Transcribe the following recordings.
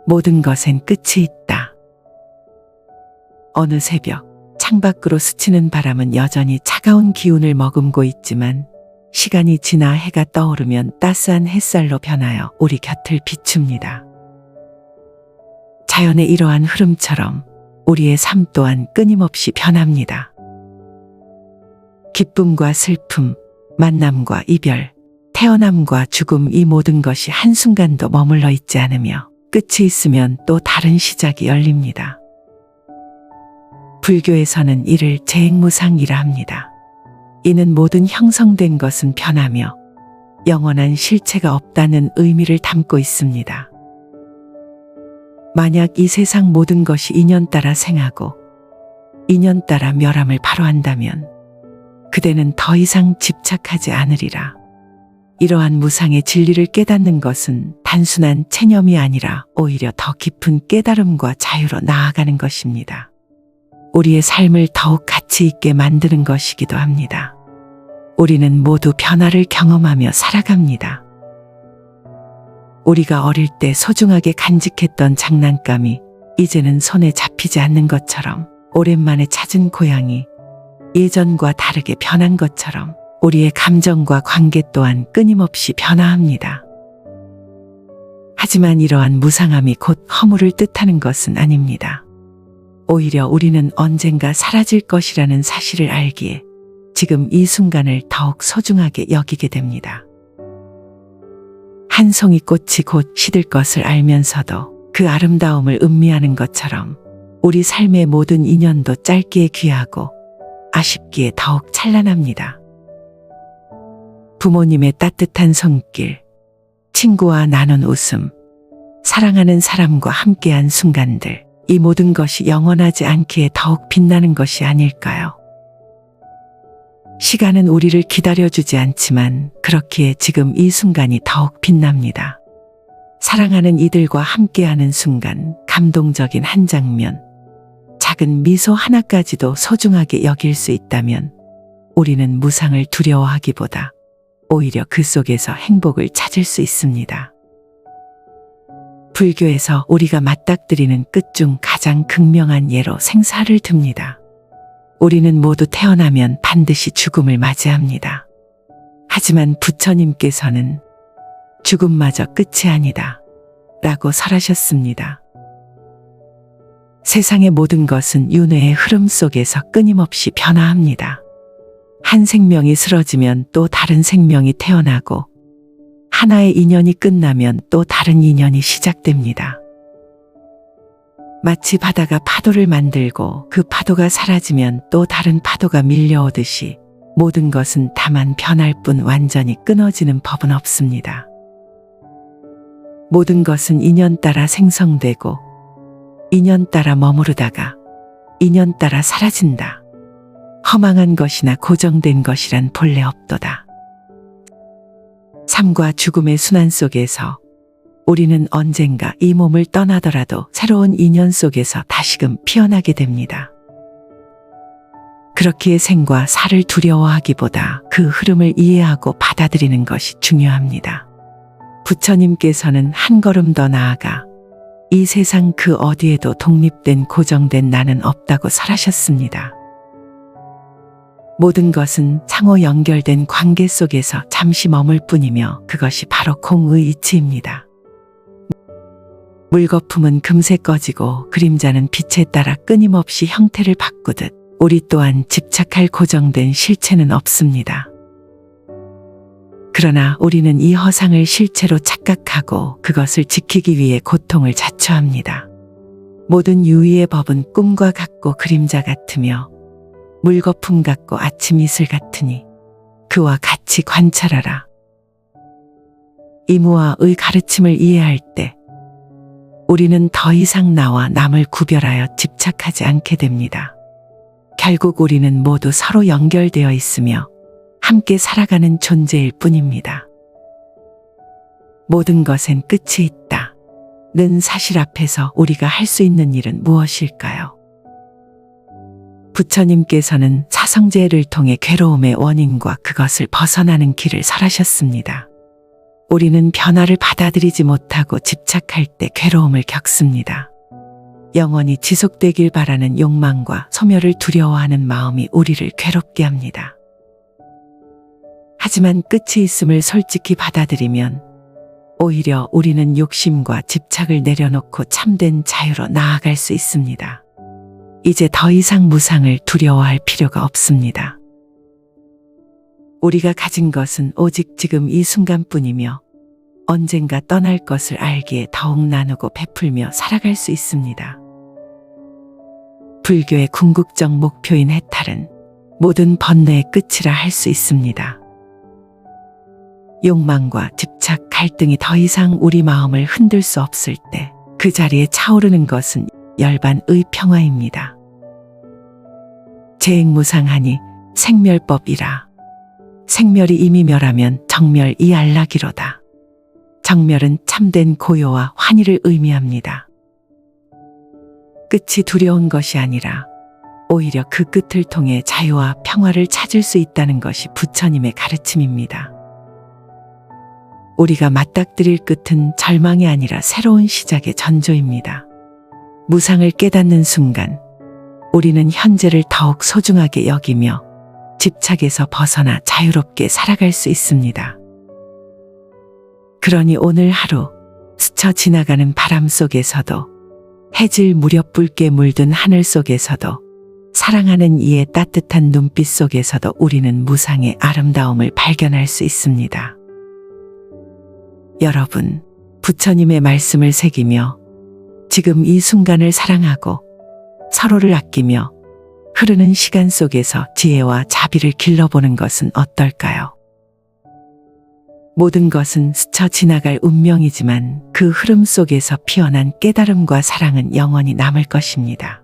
모든 것엔 끝이 있다. 어느 새벽 창밖으로 스치는 바람은 여전히 차가운 기운을 머금고 있지만 시간이 지나 해가 떠오르면 따스한 햇살로 변하여 우리 곁을 비춥니다. 자연의 이러한 흐름처럼 우리의 삶 또한 끊임없이 변합니다. 기쁨과 슬픔, 만남과 이별, 태어남과 죽음, 이 모든 것이 한순간도 머물러 있지 않으며 끝이 있으면 또 다른 시작이 열립니다. 불교에서는 이를 재행무상이라 합니다. 이는 모든 형성된 것은 변하며 영원한 실체가 없다는 의미를 담고 있습니다. 만약 이 세상 모든 것이 인연 따라 생하고 인연 따라 멸함을 바로한다면 그대는 더 이상 집착하지 않으리라. 이러한 무상의 진리를 깨닫는 것은 단순한 체념이 아니라 오히려 더 깊은 깨달음과 자유로 나아가는 것입니다. 우리의 삶을 더욱 가치 있게 만드는 것이기도 합니다. 우리는 모두 변화를 경험하며 살아갑니다. 우리가 어릴 때 소중하게 간직했던 장난감이 이제는 손에 잡히지 않는 것처럼, 오랜만에 찾은 고향이 예전과 다르게 변한 것처럼 우리의 감정과 관계 또한 끊임없이 변화합니다. 하지만 이러한 무상함이 곧 허물을 뜻하는 것은 아닙니다. 오히려 우리는 언젠가 사라질 것이라는 사실을 알기에 지금 이 순간을 더욱 소중하게 여기게 됩니다. 한 송이 꽃이 곧 시들 것을 알면서도 그 아름다움을 음미하는 것처럼 우리 삶의 모든 인연도 짧기에 귀하고 아쉽기에 더욱 찬란합니다. 부모님의 따뜻한 손길, 친구와 나눈 웃음, 사랑하는 사람과 함께한 순간들, 이 모든 것이 영원하지 않기에 더욱 빛나는 것이 아닐까요? 시간은 우리를 기다려주지 않지만 그렇기에 지금 이 순간이 더욱 빛납니다. 사랑하는 이들과 함께하는 순간, 감동적인 한 장면, 작은 미소 하나까지도 소중하게 여길 수 있다면 우리는 무상을 두려워하기보다 오히려 그 속에서 행복을 찾을 수 있습니다. 불교에서 우리가 맞닥뜨리는 끝 중 가장 극명한 예로 생사를 듭니다. 우리는 모두 태어나면 반드시 죽음을 맞이합니다. 하지만 부처님께서는 죽음마저 끝이 아니다 라고 설하셨습니다. 세상의 모든 것은 윤회의 흐름 속에서 끊임없이 변화합니다. 한 생명이 쓰러지면 또 다른 생명이 태어나고 하나의 인연이 끝나면 또 다른 인연이 시작됩니다. 마치 바다가 파도를 만들고 그 파도가 사라지면 또 다른 파도가 밀려오듯이 모든 것은 다만 변할 뿐 완전히 끊어지는 법은 없습니다. 모든 것은 인연 따라 생성되고 인연 따라 머무르다가 인연 따라 사라진다. 허망한 것이나 고정된 것이란 본래 없도다. 삶과 죽음의 순환 속에서 우리는 언젠가 이 몸을 떠나더라도 새로운 인연 속에서 다시금 피어나게 됩니다. 그렇기에 생과 사를 두려워하기보다 그 흐름을 이해하고 받아들이는 것이 중요합니다. 부처님께서는 한 걸음 더 나아가 이 세상 그 어디에도 독립된 고정된 나는 없다고 설하셨습니다. 모든 것은 상호 연결된 관계 속에서 잠시 머물 뿐이며 그것이 바로 공의 이치입니다. 물거품은 금세 꺼지고 그림자는 빛에 따라 끊임없이 형태를 바꾸듯 우리 또한 집착할 고정된 실체는 없습니다. 그러나 우리는 이 허상을 실체로 착각하고 그것을 지키기 위해 고통을 자초합니다. 모든 유의의 법은 꿈과 같고 그림자 같으며 물거품 같고 아침 이슬 같으니 그와 같이 관찰하라. 이무와의 가르침을 이해할 때 우리는 더 이상 나와 남을 구별하여 집착하지 않게 됩니다. 결국 우리는 모두 서로 연결되어 있으며 함께 살아가는 존재일 뿐입니다. 모든 것엔 끝이 있다. 는 사실 앞에서 우리가 할 수 있는 일은 무엇일까요? 부처님께서는 사성제를 통해 괴로움의 원인과 그것을 벗어나는 길을 설하셨습니다. 우리는 변화를 받아들이지 못하고 집착할 때 괴로움을 겪습니다. 영원히 지속되길 바라는 욕망과 소멸을 두려워하는 마음이 우리를 괴롭게 합니다. 하지만 끝이 있음을 솔직히 받아들이면 오히려 우리는 욕심과 집착을 내려놓고 참된 자유로 나아갈 수 있습니다. 이제 더 이상 무상을 두려워할 필요가 없습니다. 우리가 가진 것은 오직 지금 이 순간뿐이며 언젠가 떠날 것을 알기에 더욱 나누고 베풀며 살아갈 수 있습니다. 불교의 궁극적 목표인 해탈은 모든 번뇌의 끝이라 할 수 있습니다. 욕망과 집착, 갈등이 더 이상 우리 마음을 흔들 수 없을 때 그 자리에 차오르는 것은 열반의 평화입니다. 재행무상하니 생멸법이라. 생멸이 이미 멸하면 정멸이 안락이로다. 정멸은 참된 고요와 환희를 의미합니다. 끝이 두려운 것이 아니라 오히려 그 끝을 통해 자유와 평화를 찾을 수 있다는 것이 부처님의 가르침입니다. 우리가 맞닥뜨릴 끝은 절망이 아니라 새로운 시작의 전조입니다. 무상을 깨닫는 순간 우리는 현재를 더욱 소중하게 여기며 집착에서 벗어나 자유롭게 살아갈 수 있습니다. 그러니 오늘 하루 스쳐 지나가는 바람 속에서도 해질 무렵 붉게 물든 하늘 속에서도 사랑하는 이의 따뜻한 눈빛 속에서도 우리는 무상의 아름다움을 발견할 수 있습니다. 여러분, 부처님의 말씀을 새기며 지금 이 순간을 사랑하고 서로를 아끼며 흐르는 시간 속에서 지혜와 자비를 길러보는 것은 어떨까요? 모든 것은 스쳐 지나갈 운명이지만 그 흐름 속에서 피어난 깨달음과 사랑은 영원히 남을 것입니다.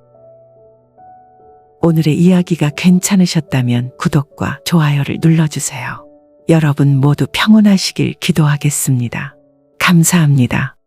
오늘의 이야기가 괜찮으셨다면 구독과 좋아요를 눌러주세요. 여러분 모두 평온하시길 기도하겠습니다. 감사합니다.